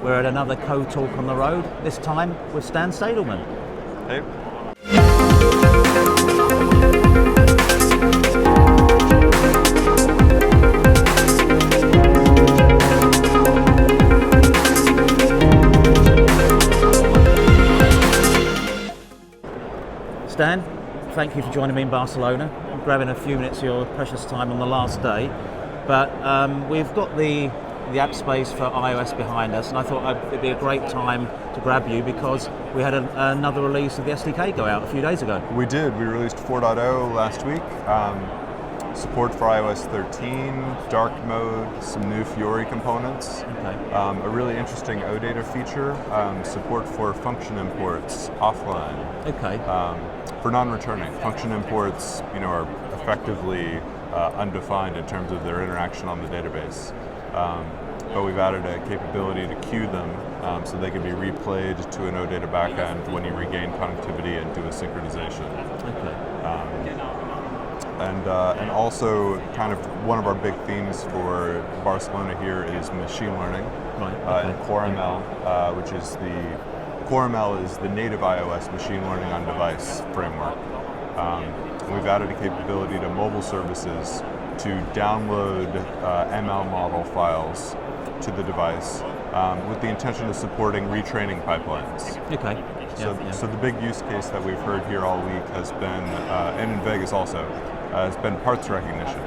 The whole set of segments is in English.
We're at another CodeTalk on the road, this time with Stan Stadelman. Hey. Stan, thank you for joining me in Barcelona. I'm grabbing a few minutes of your precious time on the last day, but we've got the app space for iOS behind us, and I thought it'd be a great time to grab you because we had another release of the SDK go out a few days ago. We did. We released 4.0 last week. Support for iOS 13, dark mode, some new Fiori components, Okay. A really interesting OData feature, support for function imports offline. Okay. For non-returning, function imports, are effectively undefined in terms of their interaction on the database. But we've added a capability to queue them so they can be replayed to an OData backend when you regain connectivity and do a synchronization. Okay. And also, kind of one of our big themes for Barcelona here is machine learning. Right. Okay. And CoreML, which is CoreML is the native iOS machine learning on device framework. We've added a capability to mobile services to download ML model files to the device with the intention of supporting retraining pipelines. Okay. So the big use case that we've heard here all week has been, and in Vegas also, has been parts recognition.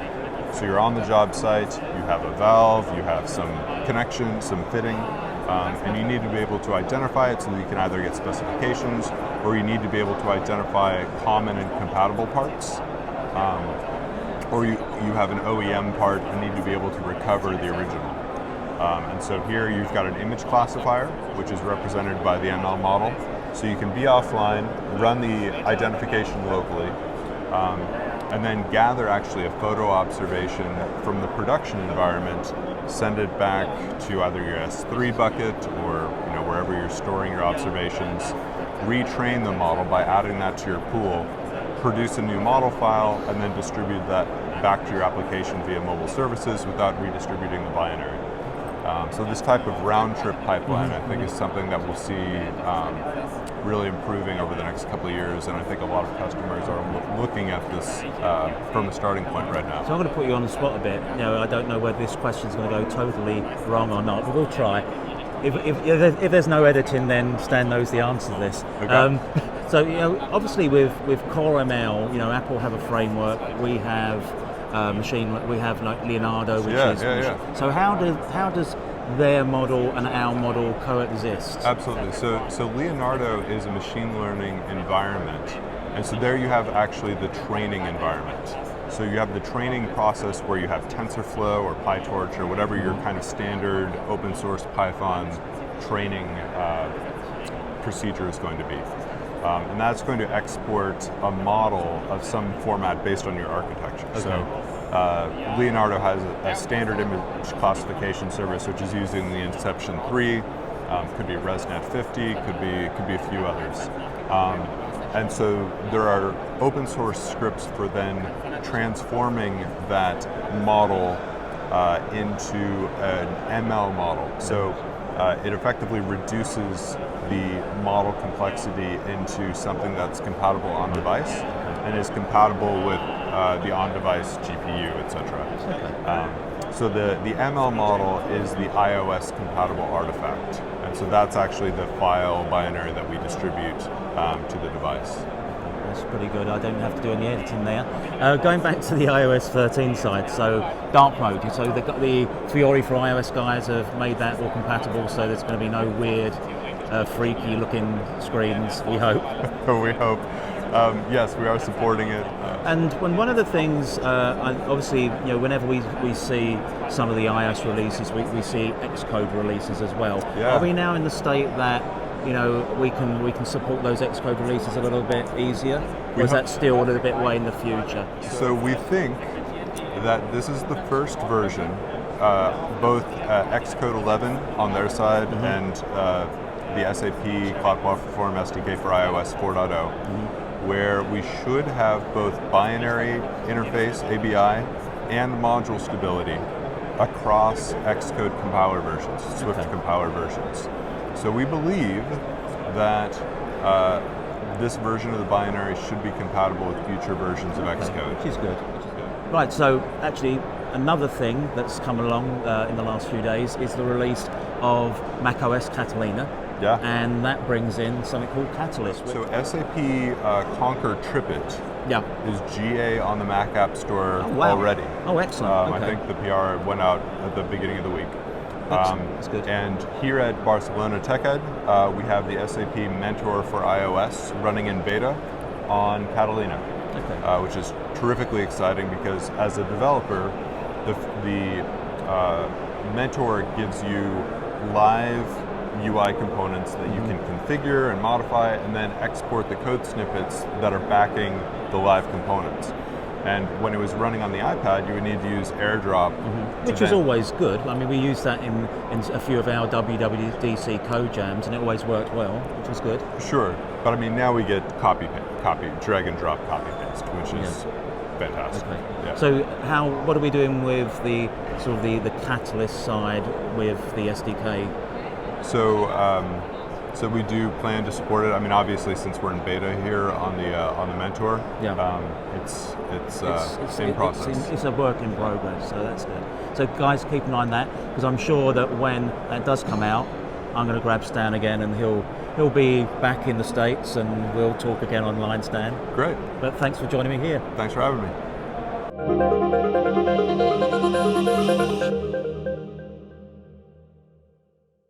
So you're on the job site, you have a valve, you have some connection, some fitting, and you need to be able to identify it so that you can either get specifications or you need to be able to identify common and compatible parts. Or you have an OEM part and need to be able to recover the original. And so here you've got an image classifier, which is represented by the ML model. So you can be offline, run the identification locally, and then gather actually a photo observation from the production environment, send it back to either your S3 bucket or wherever you're storing your observations, retrain the model by adding that to your pool, produce a new model file, and then distribute that back to your application via mobile services without redistributing the binary. So this type of round-trip pipeline, I think, is something that we'll see really improving over the next couple of years, and I think a lot of customers are looking at this from a starting point right now. So I'm going to put you on the spot a bit. I don't know whether this question is going to go totally wrong or not, but we'll try. If there's no editing, then Stan knows the answer to this. Okay. So obviously with CoreML, Apple have a framework. We have we have like Leonardo, which is. Yeah. So how does their model and our model coexist? Absolutely. So Leonardo is a machine learning environment, and so there you have actually the training environment. So you have the training process where you have TensorFlow or PyTorch or whatever your kind of standard open source Python training procedure is going to be. And that's going to export a model of some format based on your architecture. Okay. So Leonardo has a standard image classification service which is using the Inception 3, could be ResNet 50, could be a few others. And so there are open source scripts for then transforming that model into an ML model. So it effectively reduces the model complexity into something that's compatible on device and is compatible with the on-device GPU, etc. So the ML model is the iOS compatible artifact, and so that's actually the file binary that we distribute to the device. That's pretty good. I don't have to do any editing there. Going back to the iOS 13 side, so dark mode. So they've got the Fiori for iOS guys have made that all compatible, so there's going to be no weird, freaky looking screens, we hope. We hope. Yes, we are supporting it. And one of the things, obviously, whenever we see some of the iOS releases, we see Xcode releases as well. Yeah. Are we now in the state that we can support those Xcode releases a little bit easier? Or is that still a little bit way in the future? So we think that this is the first version, both Xcode 11 on their side and the SAP Cloud Platform SDK for iOS 4.0, where we should have both binary interface, ABI, and module stability across Xcode compiler versions, Swift compiler versions. So we believe that this version of the binary should be compatible with future versions of Xcode. Which is good. Right, so actually another thing that's come along in the last few days is the release of macOS Catalina. Yeah. And that brings in something called Catalyst. So SAP Concur Tripit is GA on the Mac App Store already. Oh, excellent. I think the PR went out at the beginning of the week. That's good. And here at Barcelona TechEd, we have the SAP Mentor for iOS running in beta on Catalina, which is terrifically exciting because as a developer, the Mentor gives you live UI components that you can configure and modify and then export the code snippets that are backing the live components. And when it was running on the iPad, you would need to use AirDrop. Which is always good. I mean, we used that in a few of our WWDC code jams and it always worked well, which was good. Sure, but I mean, now we get copy, drag and drop, copy paste, which is fantastic. Okay. Yeah. So what are we doing with the sort of the Catalyst side with the SDK? So we do plan to support it. I mean, obviously, since we're in beta here on the Mentor, it's in process. It's a work in progress, so that's good. So guys, keep an eye on that because I'm sure that when that does come out, I'm going to grab Stan again, and he'll be back in the States, and we'll talk again online, Stan. Great. But thanks for joining me here. Thanks for having me.